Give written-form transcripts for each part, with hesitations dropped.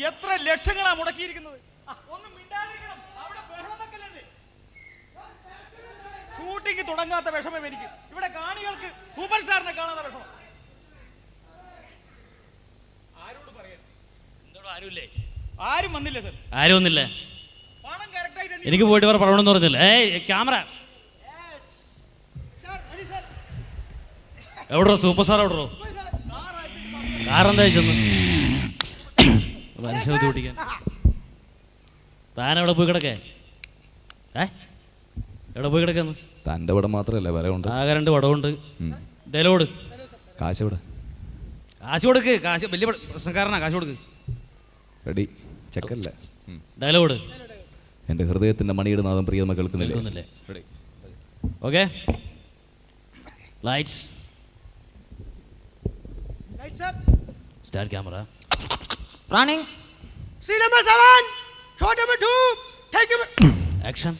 എത്ര ലക്ഷങ്ങളാ മുടക്കിയിരിക്കുന്നത്. ഒന്നും മിണ്ടാതിരിക്കണം. അവിടെ ബഹളം വെക്കല്ലേ. ഷൂട്ടിംഗ് തുടങ്ങാത്ത വിഷമം എനിക്ക്. ഇവിടെ കാണികൾക്ക് സൂപ്പർ സ്റ്റാറിനെ കാണാത്ത വിഷമം. ആരോട് പറയാൻ? എന്തോടും ആരുമില്ലേ? ആരും വന്നില്ല സർ. ആരും വന്നില്ല. പണം കറക്റ്റായിട്ട് എനിക്ക് പോയിട്ട് വേറെ പറയണമെന്ന് പറഞ്ഞില്ല. ക്യാമറ എവിടോ? സൂപ്പർ സ്റ്റാർ എവിടോ? കാറെന്താ അയച്ചെന്ന് മനുഷ്യ ബുദ്ധിമുട്ടിക്കാൻ. താൻ എവിടെ പോയി കിടക്കേ? എവിടെ പോയി കിടക്കുന്നു? തൻ്റെ പടം മാത്രമല്ല വേറെ ഉണ്ട്. ആകെ 2 പടമുണ്ട്. ഡയലോഗ് കാശ് എവിടെ? കാശ് കൊടുക്ക്. കാശ് വലിയ പ്രശ്നക്കാരനാ. കാശ് കൊടുക്ക്. റെഡി ചെക്കല്ല. ഡയലോഗ് എൻ്റെ ഹൃദയത്തിൻ്റെ മണിയുടെ നാദം പ്രിയതമ കേൾക്കുന്നില്ലേ? Ready. Okay. Lights start camera. Running. Scene number 7 shot number 2 take action.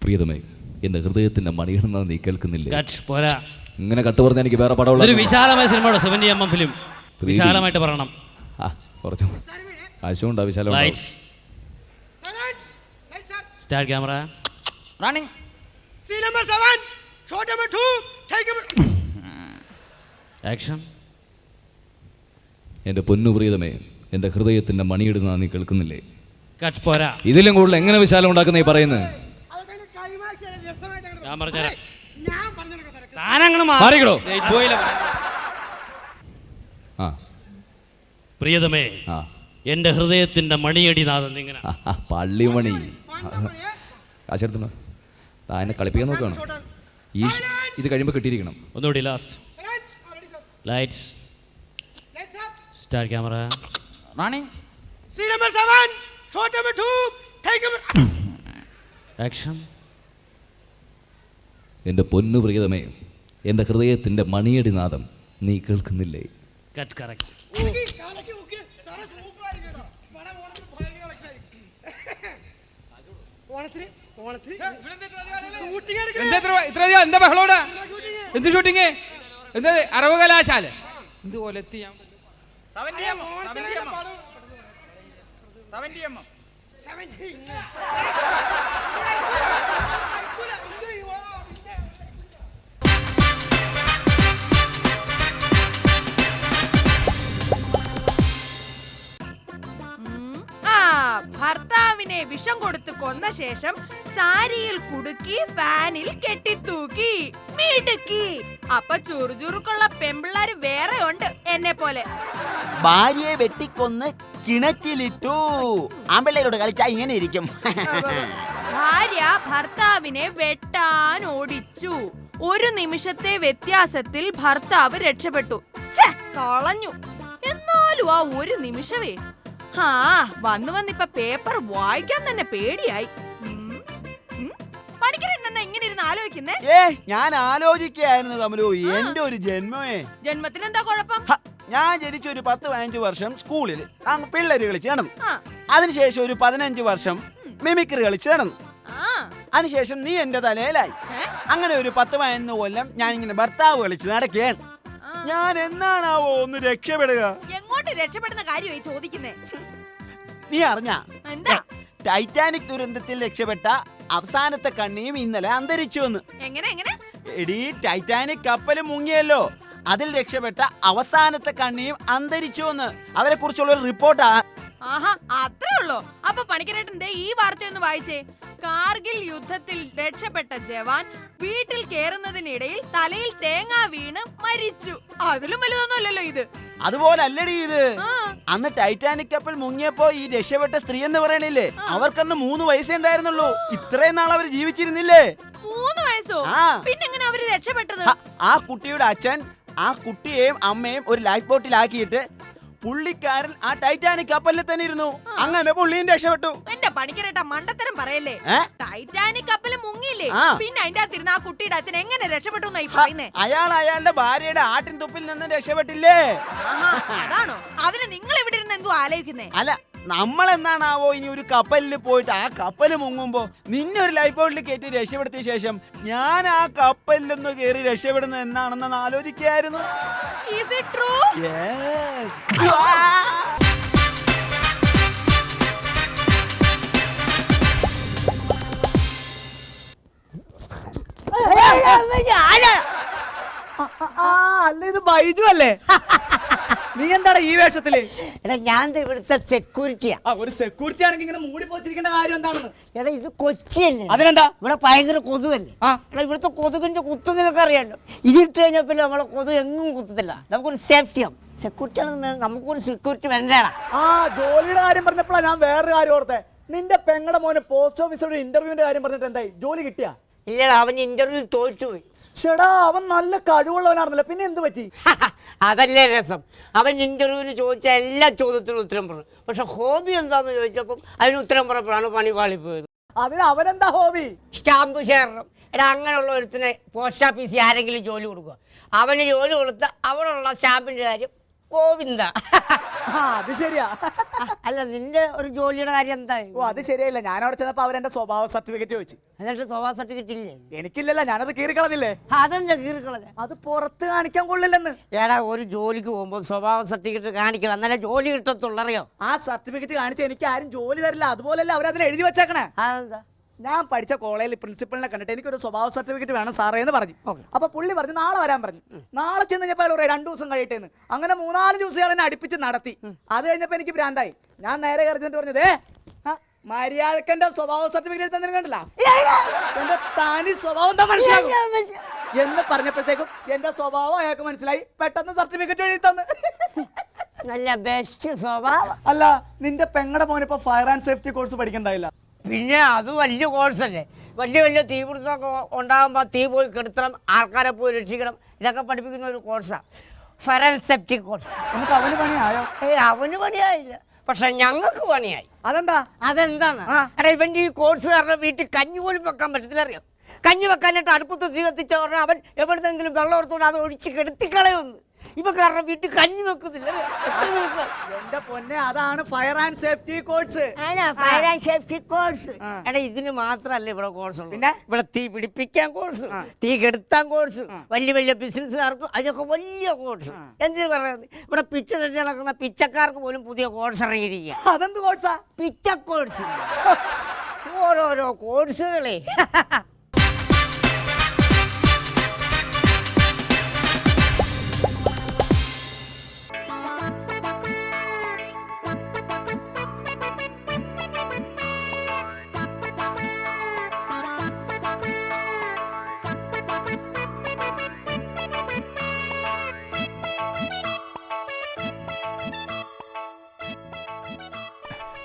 പ്രിയതമേ, എൻ്റെ ഹൃദയത്തിൻ്റെ മണിയുടെ നാദം നീ കേൾക്കുന്നില്ലേ? കട്ട് പോരാ. ഇങ്ങനെ കട്ട് പറഞ്ഞാൽ എനിക്ക് വേറെ പടമുള്ള ഒരു വിശാലമായ സിനിമയുടെ 70mm ഫിലിം. വിശാലമായിട്ട് പറയണം. കുറച്ച് കാശുണ്ടാ വിശാലം. Lights start camera. Running. Scene number 7 shot number 2 take action. എൻ്റെ പൊന്നു പ്രിയതമേ, എൻ്റെ ഹൃദയത്തിൻ്റെ മണിയുടെ നാദം നീ കേൾക്കുന്നില്ലേ? കട്ട് പോരാ. ഇതിലും കൂടുതൽ എങ്ങനെ വിശാലം ഉണ്ടാക്കുന്ന ഈ പറയുന്നത്? ഞാൻ പറഞ്ഞുതരാം. പ്രിയതമേ, എന്റെ ഹൃദയത്തിന്റെ മണിയടി നാദം ഇങ്ങനെ. പള്ളിമണി കാശെടുത്തോ? എന്നെ കളിപ്പിക്കാൻ നോക്കുകയാണ്. ഈ ഇത് കഴിയുമ്പോൾ കിട്ടിയിരിക്കണം. ഒന്നുകൂടി. Last. Lights start camera. Running. Scene number 7 shot number 2 take action. എൻ്റെ പൊന്നു പ്രിയതമേ, എൻ്റെ ഹൃദയത്തിൻ്റെ മണിയടി നാദം നീ കേൾക്കുന്നില്ലേ? Cut correct. എന്താ ബഹളോടാ? എന്ത് ഷൂട്ടിങ്? എന്താ അറവ് കലാശാല? എന്ത് കൊലത്തി? ഭർത്താവിനെ വിഷം കൊടുത്ത് കൊന്ന ശേഷം സാരിയിൽ കുടുക്കി ഫാനിൽ കെട്ടിത്തൂക്കി. മിടുക്കി. അപ്പൊ ചുറുചുറുക്കുള്ള പെമ്പിള്ളാര് വേറെ ഉണ്ട് എന്നെ പോലെ. ഭാര്യയെ വെട്ടിക്കൊന്ന് കിണറ്റിലിട്ടു. ആമ്പിള്ളേരോട് കളിച്ചാ ഇങ്ങനെ ഇരിക്കും. ഭാര്യ ഭർത്താവിനെ വെട്ടാൻ ഓടിച്ചു. 1 നിമിഷത്തെ വ്യത്യാസത്തിൽ ഭർത്താവ് രക്ഷപ്പെട്ടു. കളഞ്ഞു. എന്നാലും ആ 1 നിമിഷമേ. വന്നിപ്പ പേപ്പർ വായിക്കാൻ തന്നെ പേടിയായി. പണിക്കരെന്നാ ഇങ്ങനെ ഇരുന്ന് ആലോചിക്കുന്നേ? ഞാൻ ആലോചിക്കുകയായിരുന്നു കമലു. എന്റെ ഒരു ജന്മമേ. ജന്മത്തിന് എന്താ കുഴപ്പം? ഞാൻ ജനിച്ച ഒരു 10-15 വർഷം സ്കൂളിൽ പിള്ളേര് കളിച്ച് നടന്നു. അതിനുശേഷം ഒരു 15 വർഷം മിമിക്രി കളിച്ച് നടന്നു. അതിനുശേഷം നീ എന്റെ തലയിലായി. അങ്ങനെ ഒരു 10-15 കൊല്ലം ഞാൻ ഇങ്ങനെ ഭർത്താവ് കളിച്ച് നടക്കുകയാണ്. ഞാൻ എന്നാണാവോ ഒന്ന് രക്ഷപ്പെടുക? എങ്ങോട്ട് രക്ഷപ്പെടുന്ന കാര്യമായി ചോദിക്കുന്നേ? നീ അറിഞ്ഞ ടൈറ്റാനിക് ദുരന്തത്തിൽ രക്ഷപ്പെട്ട അവസാനത്തെ കണ്ണിയും ഇന്നലെ അന്തരിച്ചുവെന്ന്. എങ്ങനെ? എടീ, ടൈറ്റാനിക് കപ്പല് മുങ്ങിയല്ലോ, അതിൽ രക്ഷപ്പെട്ട അവസാനത്തെ കണ്ണിയും അന്തരിച്ചുവെന്ന് അവരെ കുറിച്ചുള്ള ഒരു റിപ്പോർട്ടാ. അത്രേ ഉള്ളോ? അപ്പൊ പണിക്കരേട്ടന്റെ ഈ വാർത്തയൊന്ന് വായിച്ചേ. കാർഗിൽ യുദ്ധത്തിൽ രക്ഷപ്പെട്ട ജവാൻ വീട്ടിൽ കേറുന്നതിനിടയിൽ തലയിൽ തേങ്ങ വീണ് മരിച്ചു. അതിലും വലുതൊന്നുമല്ലല്ലോ ഇത്. അതുപോലെ അല്ലടി ഇത്. അന്ന് ടൈറ്റാനിക് കപ്പൽ മുങ്ങിയപ്പോ ഈ രക്ഷപ്പെട്ട സ്ത്രീ എന്ന് പറയണില്ലേ, അവർക്കന്ന് 3 വയസ്സേ ഉണ്ടായിരുന്നുള്ളൂ. ഇത്രയും നാൾ അവർ ജീവിച്ചിരുന്നില്ലേ? 3 വയസ്സോ? പിന്നെങ്ങനെ അവര് രക്ഷപ്പെട്ടത്? ആ കുട്ടിയുടെ അച്ഛൻ ആ കുട്ടിയെയും അമ്മയും ഒരു ലൈഫ് ബോട്ടിലാക്കിയിട്ട് പുള്ളിക്കാരൻ ആ ടൈറ്റാനിക് കപ്പലിൽ തന്നെ ഇരുന്നു. അങ്ങനെ പുള്ളിയും രക്ഷപ്പെട്ടു. എന്റെ പണിക്കരേട്ട മണ്ടത്തരം പറയല്ലേ. ടൈറ്റാനിക് കപ്പല് മുങ്ങിയില്ലേ, പിന്നെ അതിന്റെ അകത്തിരുന്ന ആ കുട്ടിയുടെ അച്ഛൻ എങ്ങനെ രക്ഷപ്പെട്ടു എന്നായി പറയുന്നേ? അയാളുടെ ഭാര്യയുടെ ആട്ടിൻ തുപ്പിൽ നിന്ന് രക്ഷപ്പെട്ടില്ലേ? അതാണോ? അതിന് നിങ്ങൾ ഇവിടെ ഇരുന്ന് എന്തോ ആലോചിക്കുന്നേ? അല്ല, നമ്മൾ എന്നാണാവോ ഇനി ഒരു കപ്പലിൽ പോയിട്ട് ആ കപ്പൽ മുങ്ങുമ്പോ നിന്നെ ഒരു ലൈഫ് ബോട്ടിൽ കയറ്റി രക്ഷപ്പെടുത്തിയ ശേഷം ഞാൻ ആ കപ്പലിലൊന്ന് കയറി രക്ഷപ്പെടുന്നത് എന്നാണെന്ന് ആലോചിക്കായിരുന്നു. Is it true? Yes. അല്ല ഇത് ബൈജു അല്ലേ? നീ എന്താണ് ഈ വേഷത്തില്? എടാ ഞാൻ ഇവിടുത്തെ സെക്യൂരിറ്റിയാ. ഒരു സെക്യൂരിറ്റി ആണെങ്കിൽ ഇങ്ങനെ മൂടി പോച്ചിരിക്കേണ്ട കാര്യം എന്താണെന്ന്? എടാ ഇത് കൊച്ചിയല്ലേ? അതിനെന്താ? ഇവിടെ ഭയങ്കര കൊതുകല്ലേ? എടാ ഇവിടുത്തെ കൊതുകിന്റെ കുത്ത് നിനക്ക് അറിയാലോ. ഇതിട്ട് കഴിഞ്ഞപ്പോൾ നമ്മളെ കൊതുക് എങ്ങും കുത്തത്തില്ല. നമുക്കൊരു സേഫ്റ്റി ആവും. സെക്യൂരിറ്റി ആണെന്ന് നമുക്കൊരു സെക്യൂരിറ്റി വേണ്ടടാ. ജോലിയുടെ കാര്യം പറഞ്ഞപ്പോഴാണ് ഞാൻ വേറൊരു കാര്യം ഓർത്തെ. നിന്റെ പെങ്ങടെ മോന് പോസ്റ്റ് ഓഫീസോട് ഇന്റർവ്യൂവിന്റെ കാര്യം പറഞ്ഞിട്ട് എന്തായി? ജോലി കിട്ടിയാ? ഇല്ലടാ, അവൻ ഇന്റർവ്യൂ തോറ്റുപോയി. ചേടാ അവൻ നല്ല കഴിവുള്ളവനാണെന്നല്ലോ, പിന്നെ എന്ത് പറ്റി? അതല്ലേ രസം. അവൻ ഇന്റർവ്യൂവിന് ചോദിച്ച എല്ലാ ചോദ്യത്തിനും ഉത്തരം പറഞ്ഞു. പക്ഷെ ഹോബി എന്താന്ന് ചോദിച്ചപ്പം അതിന് ഉത്തരം പറഞ്ഞപ്പോഴാണ് പണി പാളിപ്പോയത്. അതിന് അവനെന്താ ഹോബി? സ്റ്റാമ്പ് ശേഖരണം. എടാ അങ്ങനെയുള്ള ഒരുത്തിന് പോസ്റ്റ് ഓഫീസിൽ ആരെങ്കിലും ജോലി കൊടുക്കുക, അവന് ജോലി കൊടുത്ത് അവിടെയുള്ള സ്റ്റാമ്പിന്റെ കാര്യം ഗോവിന്ദ. അത് ശരിയാ. അല്ല നിന്റെ ഒരു ജോലിയുടെ കാര്യം എന്തായി? അത് ശരിയല്ല. ഞാൻ അവിടെ ചെന്നപ്പോ അവരെന്റെ സ്വഭാവ സർട്ടിഫിക്കറ്റ് ചോദിച്ചു. എന്നിട്ട് സ്വഭാവ സർട്ടിഫിക്കറ്റ് ഇല്ലേ? എനിക്കില്ലല്ലോ, ഞാനത് കീറിക്കളഞ്ഞില്ലേ. അതെന്താ കീറിക്കളഞ്ഞ? അത് പുറത്ത് കാണിക്കാൻ കൊള്ളില്ലെന്ന്. എടാ ഒരു ജോലിക്ക് പോകുമ്പോൾ സ്വഭാവ സർട്ടിഫിക്കറ്റ് കാണിക്കണം, എന്നാലേ ജോലി കിട്ടത്തുള്ളൂ. അറിയോ? ആ സർട്ടിഫിക്കറ്റ് കാണിച്ച എനിക്ക് ആരും ജോലി തരില്ല. അതുപോലല്ല അവരതിൽ എഴുതി വെച്ചേക്കണേ. അതെന്താ? ഞാൻ പഠിച്ച കോളേജിൽ പ്രിൻസിപ്പളിനെ കണ്ടിട്ട് എനിക്കൊരു സ്വഭാവ സർട്ടിഫിക്കറ്റ് വേണം സാറേ എന്ന് പറഞ്ഞു. അപ്പൊ പുള്ളി പറഞ്ഞു നാളെ വരാൻ പറഞ്ഞു. നാളെ ചെന്ന് കഴിഞ്ഞപ്പോൾ 2 ദിവസം കഴിയട്ടേന്ന്. അങ്ങനെ 3-4 ദിവസം എന്നെ അടുപ്പിച്ച് നടത്തി. അത് കഴിഞ്ഞപ്പോ എനിക്ക് ഭ്രാന്തായി. ഞാൻ നേരെ കരുതിട്ട് പറഞ്ഞത് മര്യാദക്ക് എന്റെ സ്വഭാവ സർട്ടിഫിക്കറ്റ് തന്നെ കണ്ടില്ല, എന്റെ തനി സ്വഭാവം എന്താ മനസ്സിലാകും എന്ന് പറഞ്ഞപ്പോഴത്തേക്കും എന്റെ സ്വഭാവം അയാൾക്ക് മനസ്സിലായി. പെട്ടെന്ന് സർട്ടിഫിക്കറ്റ് എഴുതി തന്നു. നല്ല ബെസ്റ്റ് സ്വഭാവം. അല്ല നിന്റെ പെങ്ങടെ മോനിപ്പോ ഫയർ ആൻഡ് സേഫ്റ്റി കോഴ്സ് പഠിക്കണ്ടായില്ല? പിന്നെ അത് വലിയ കോഴ്സല്ലേ. വലിയ വലിയ തീപിടുത്തമൊക്കെ ഉണ്ടാകുമ്പോൾ തീ പോയി കെടുത്തണം, ആൾക്കാരെ പോയി രക്ഷിക്കണം, ഇതൊക്കെ പഠിപ്പിക്കുന്ന ഒരു കോഴ്സാണ് ഫയർ ആൻഡ് സേഫ്റ്റി കോഴ്സ്. നമുക്ക് അവന് പണിയായോ? അവന് പണിയായില്ല, പക്ഷെ ഞങ്ങൾക്ക് പണിയായി. അതെന്താ? അതെന്താന്ന്? എടാ ഇവന്റെ ഈ കോഴ്സ് കാരണം വീട്ടിൽ കഞ്ഞി പോലും വെക്കാൻ പറ്റത്തില്ല. അറിയാം? കഞ്ഞി വെക്കാനായിട്ട് അടുപ്പത്ത് തീ കത്തിച്ച പറഞ്ഞാൽ അവൻ എവിടുന്നെങ്കിലും വെള്ളം എടുത്തോണ്ട് അത് ഒഴിച്ച് കെടുത്തിക്കളയൊന്ന്. ഇവ കാരണം വീട്ടിൽ കഞ്ഞി വെക്കുന്നില്ല. എത്ര ദിവസം? എന്റെ പൊന്നെ, അതാണ് fire and safety course. Fire and safety course. എടാ ഇതിന് മാത്രല്ല ഇവിടെ കോഴ്സ് ഉള്ളൂ. പിന്നെ ഇവിടെ തീ പിടിപ്പിക്കാൻ കോഴ്സ്, തീ കെടുത്താൻ കോഴ്സ്, വലിയ വലിയ ബിസിനസ്സുകാർക്ക് അതിനൊക്കെ വലിയ കോഴ്സ്. എന്തിനു പറയുന്നത്, ഇവിടെ പിച്ച തന്നെ നടക്കുന്ന പിച്ചക്കാർക്ക് പോലും പുതിയ കോഴ്സ് ഇറങ്ങിയിരിക്കുക. അതെന്ത് കോഴ്സാ? പിച്ച കോഴ്സ്. ഓരോരോ കോഴ്സുകളെ.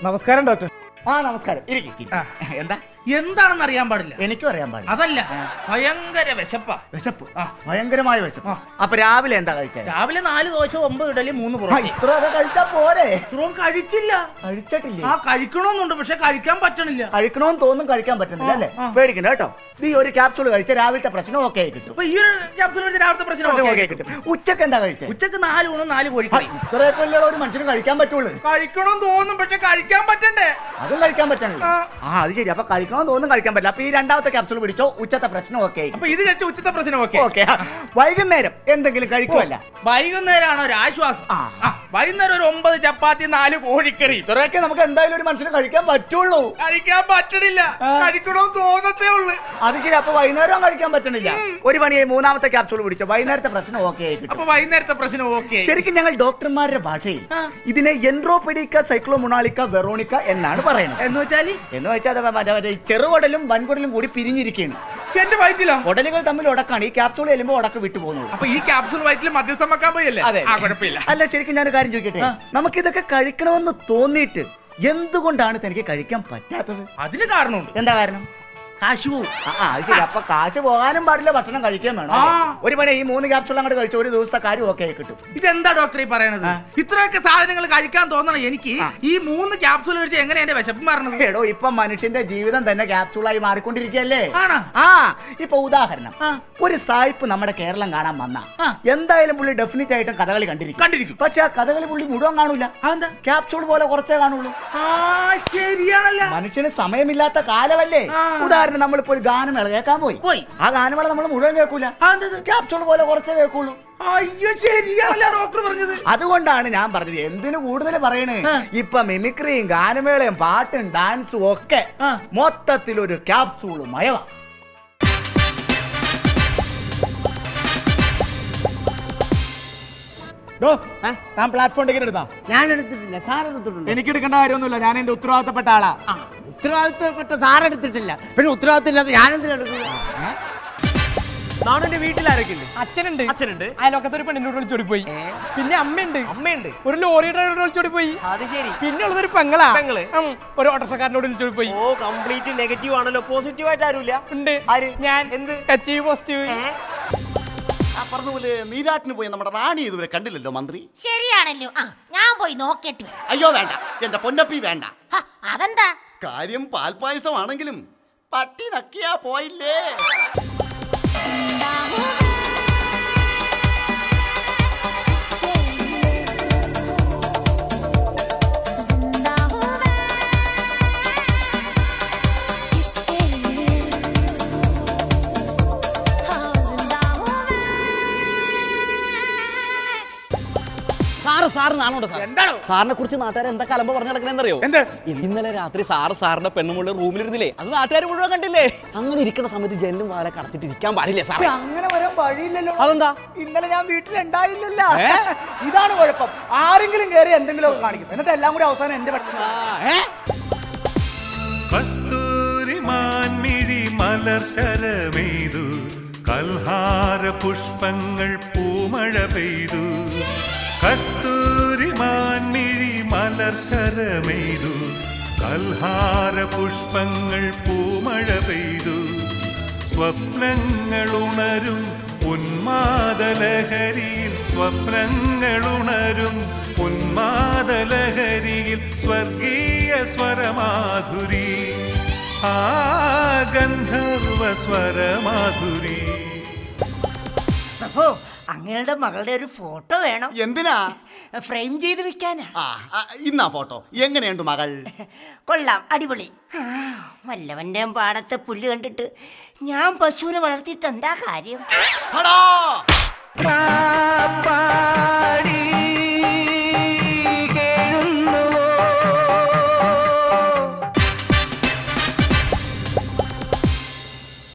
നമസ്കാരം ഡോക്ടർ. നമസ്കാരം. എന്താ? എന്താണെന്ന് അറിയാൻ പാടില്ല. എനിക്കും അറിയാൻ പാടില്ല. അതല്ല, ഭയങ്കര വിശപ്പാ. വിശപ്പ്? ഭയങ്കരമായ വിശപ്പ്. അപ്പൊ രാവിലെ എന്താ കഴിച്ചത്? രാവിലെ 4 ദോശ 9 ഇഡലി 3 പൊറോട്ട. ഇത്രയൊക്കെ കഴിച്ചാ പോരെ? ഇത്രയും കഴിച്ചില്ല. കഴിച്ചിട്ടില്ലേ? കഴിക്കണമെന്നുണ്ട്, പക്ഷെ കഴിക്കാൻ പറ്റണില്ല. കഴിക്കണമെന്ന് തോന്നും, കഴിക്കാൻ പറ്റുന്നില്ല അല്ലേ? പേടിക്കണ്ട കേട്ടോ. നീ ഒരു ക്യാപ്സൂൾ കഴിച്ച രാവിലത്തെ പ്രശ്നം ഓക്കെ ആയി കിട്ടും. ഈ ഒരു ക്യാപ്സൂൾ കഴിച്ച രാവിലത്തെ പ്രശ്നം ഓക്കെ കിട്ടും. ഉച്ചക്ക് എന്താ കഴിച്ചത്? ഉച്ചക്ക് 4 ഊണും 4 കോഴിക്കറി. ഇത്രയൊക്കെ അല്ലേ ഒരു മനുഷ്യന് കഴിക്കാൻ പറ്റുള്ളൂ? കഴിക്കണം തോന്നും, പക്ഷെ കഴിക്കാൻ പറ്റണ്ടേ? അതും കഴിക്കാൻ പറ്റണില്ല. അത് ശരി. അപ്പൊ കഴിക്കണമെന്ന് തോന്നും, കഴിക്കാൻ പറ്റില്ല. അപ്പൊ ഈ രണ്ടാമത്തെ ക്യാപ്സൂൾ പിടിച്ചോ, ഉച്ചത്തെ പ്രശ്നം ഓക്കെ ആയി. അപ്പൊ ഇത് കഴിച്ച ഉച്ചത്തെ പ്രശ്നം ഓക്കെ. വൈകുന്നേരം എന്തെങ്കിലും കഴിക്കുമല്ല? വൈകുന്നേരമാണോ ഒരു ആശ്വാസം? വൈകുന്നേരം ഒരു 9 ചപ്പാത്തി 4 കോഴിക്കറി. ഇത്രയൊക്കെ നമുക്ക് എന്തായാലും ഒരു മനുഷ്യന് കഴിക്കാൻ പറ്റുള്ളൂ. കഴിക്കാൻ പറ്റണില്ല, കഴിക്കണമെന്ന് തോന്നത്തേ ഉള്ളു. അത് ശരി. അപ്പൊ വൈകുന്നേരം കഴിക്കാൻ പറ്റണില്ല. ഒരു പണിയായി, മൂന്നാമത്തെ ക്യാപ്സൂൾ പിടിച്ചോ, വൈകുന്നേരത്തെ പ്രശ്നം ഓക്കെ ആയി. അപ്പൊ വൈകുന്നേരത്തെ പ്രശ്നം ഓക്കെ. ശരിക്കും ഞങ്ങൾ ഡോക്ടർമാരുടെ ഭാഷയിൽ ഇതിനെ എൻട്രോപെഡിക്ക സൈക്ലോമൊണാലിക്ക വെറോണിക്ക എന്നാണ് പറയുന്നത്. എന്ന് വെച്ചാൽ ചെറുകുടലും വൻകുടലും കൂടി പിരിഞ്ഞിരിക്കുകയാണ്. എന്റെ വയറ്റിലോ? കുടലുകൾ തമ്മിൽ ഉടക്കാണ്. ഈ ക്യാപ്സൂൾ ചെല്ലുമ്പോ ഉടക്ക് വിട്ടു പോകുന്നത്. അപ്പൊ ഈ ക്യാപ്സൂൾ വയറ്റിൽ മധ്യസ്ഥം വെക്കാൻ പോയല്ലേ? കുഴപ്പമില്ല. അല്ല ശരിക്കും ഞാനൊരു കാര്യം ചോദിക്കട്ടെ, നമുക്കിതൊക്കെ കഴിക്കണമെന്ന് തോന്നിയിട്ട് എന്തുകൊണ്ടാണ് തനിക്ക് കഴിക്കാൻ പറ്റാത്തത്? അതിന് കാരണമുണ്ട്. എന്താ കാരണം? കാശ് പോവും. ശരി. അപ്പൊ കാശ് പോകാനും പാടില്ല, ഭക്ഷണം കഴിക്കാൻ വേണം ആ. അല്ലേ? ഒരു പണി, ഈ 3 ക്യാപ്സൂൾ അങ്ങോട്ട് കഴിച്ച ഒരു ദിവസത്തെ കാര്യം ഓക്കെ കിട്ടും. ഇതെന്താ ഡോക്ടർ ഈ പറയണത്? ഇത്രയൊക്കെ സാധനങ്ങൾ കഴിക്കാൻ തോന്നണം എനിക്ക്. ഈ 3 ക്യാപ്സൂൾ കഴിച്ച് എങ്ങനെ എന്റെ വിശപ്പ് മാറണത്? എടോ, ഇപ്പൊ മനുഷ്യന്റെ ജീവിതം തന്നെ ക്യാപ്സൂളായി മാറിക്കൊണ്ടിരിക്കുകയല്ലേ? ആണോ? ഇപ്പൊ ഉദാഹരണം, ഒരു സായിപ്പ് നമ്മുടെ കേരളം കാണാൻ വന്ന എന്തായാലും പുള്ളി ഡെഫിനറ്റ് ആയിട്ടും കഥകളി കണ്ടിരിക്കും. പക്ഷെ ആ കഥകളി പുള്ളി മുഴുവൻ കാണൂല. ക്യാപ്സൂൾ പോലെ കുറച്ചേ കാണുള്ളൂ. ശരിയാണല്ലോ. മനുഷ്യന് സമയമില്ലാത്ത കാലമല്ലേ? ഉദാഹരണം, നമ്മളിപ്പോ ഒരു ഗാനമേള കേൾക്കാൻ പോയി. ആ ഗാനമേള നമ്മൾ മുഴുവൻ കേൾക്കൂല, ക്യാപ്സൂൾ പോലെ കുറച്ചേ കേൾക്കുള്ളൂ. അയ്യോ, ശരിയാണല്ലോ ഡോക്ടർ പറഞ്ഞത്. അതുകൊണ്ടാണ് ഞാൻ പറഞ്ഞത്, എന്തിനു കൂടുതൽ പറയണേ, ഇപ്പൊ മിമിക്രിയും ഗാനമേളയും പാട്ടും ഡാൻസും ഒക്കെ മൊത്തത്തിൽ ഒരു ക്യാപ്സൂൾ മയവ. ഞാൻ പ്ലാറ്റ്ഫോം ടിക്കറ്റ് എടുത്താ? ഞാൻ എടുത്തിട്ടില്ല, സാർ എടുത്തിട്ടുണ്ട്. എനിക്ക് എടുക്കേണ്ട കാര്യമൊന്നുമില്ല, ഞാൻ എന്റെ ഉത്തരവാദിത്തപ്പെട്ട ആളാ. ഉത്തരവാദിത്തപ്പെട്ട സാർ എടുത്തിട്ടില്ല, പിന്നെ ഉത്തരവാദിത്തം ഇല്ലാത്ത ഞാനെന്തിനെടുക്കുക? നാണുന്റെ വീട്ടിലാരൊക്കെയുണ്ട്? അച്ഛനുണ്ട്, അച്ഛനുണ്ട്. അയലോക്കത്തെ ഒരു പെണ്ണിനോട് വിളിച്ചോടി പോയി. പിന്നെ അമ്മയുണ്ട്, അമ്മയുണ്ട്. ഒരു ലോറി ഡ്രൈവറോട് വിളിച്ചോടി പോയി. അത് ശരി. പിന്നെ ഉള്ളതൊരു പെങ്ങളാ, പെങ്ങള്. ഒരു ഓട്ടോറിക്ഷക്കാരനോട് വിളിച്ചോടി പോയി. ഓ, കംപ്ലീറ്റ് നെഗറ്റീവ് ആണല്ലോ. പോസിറ്റീവ് ആയിട്ട് ആരുമില്ല. ഉണ്ട്. ആര്? ഞാൻ. എന്ത്? HIV positive. പറഞ്ഞപോലെ നീരാട്ടിന് പോയി നമ്മുടെ റാണി ഇതുവരെ കണ്ടില്ലല്ലോ മന്ത്രി. ശരിയാണല്ലോ. ഞാൻ പോയി നോക്കിയിട്ട് വരാം. അയ്യോ വേണ്ട, എന്റെ പൊന്നപ്പി വേണ്ട. അതെന്താ? കാര്യം പാൽപായസമാണെങ്കിലും പട്ടി നക്കിയാ പോയില്ലേ. സാറിനെ കുറിച്ച് നാട്ടുകാർ എന്തൊക്കെ അലമ്പ പറഞ്ഞു നടക്കണെന്നറിയോ? ഇന്നലെ രാത്രി സാറിന്റെ പെണ്ണുമുള്ള റൂമിലിരുന്നില്ലേ, അത് നാട്ടുകാർ മുഴുവൻ കണ്ടില്ലേ? അങ്ങനെ ഇരിക്കുന്ന സമയത്ത് ജനലും വാല കടച്ചിട്ട് ഇരിക്കാൻ പാടില്ല സാർ. അങ്ങനെ വരാൻ വഴിയില്ലല്ലോ. അതെന്താ? ഇന്നലെ ഞാൻ വീട്ടിലുണ്ടായില്ലല്ലോ. ഇതാണ് കുഴപ്പം. ആരെങ്കിലും കയറി എന്തെങ്കിലും ഒക്കെ കാണിക്കും, എന്നിട്ട് എല്ലാം കൂടി അവസാനം എന്റെ കസ്തൂരിമാൻമിഴി മലർ ശരമെയ്തു, കൽഹാര പുഷ്പങ്ങൾ പൂമഴ പെയ്തു. കസ്തൂരിമാൻമിഴി മലർ ശരമെയ്തു, കൽഹാര പുഷ്പങ്ങൾ പൂമഴ പെയ്തു. സ്വപ്നങ്ങളുണരും ഉന്മാദലഹരിയിൽ, സ്വപ്നങ്ങളുണരും ഉന്മാദലഹരിയിൽ, സ്വർഗീയ സ്വരമാധുരി, ആ ഗന്ധർവ സ്വരമാധുരി. പ്രഭു, അങ്ങയുടെ മകളുടെ ഒരു ഫോട്ടോ വേണം. എന്തിനാ? ഫ്രെയിം ചെയ്ത് വെക്കാനാ. ഇന്നാ ഫോട്ടോ. എങ്ങനെയുണ്ട് മകൾ? കൊള്ളാം, അടിപൊളി. വല്ലവന്റെ പാടത്തെ പുല്ല് കണ്ടിട്ട് ഞാൻ പശുവിനെ വളർത്തിയിട്ട് എന്താ കാര്യം?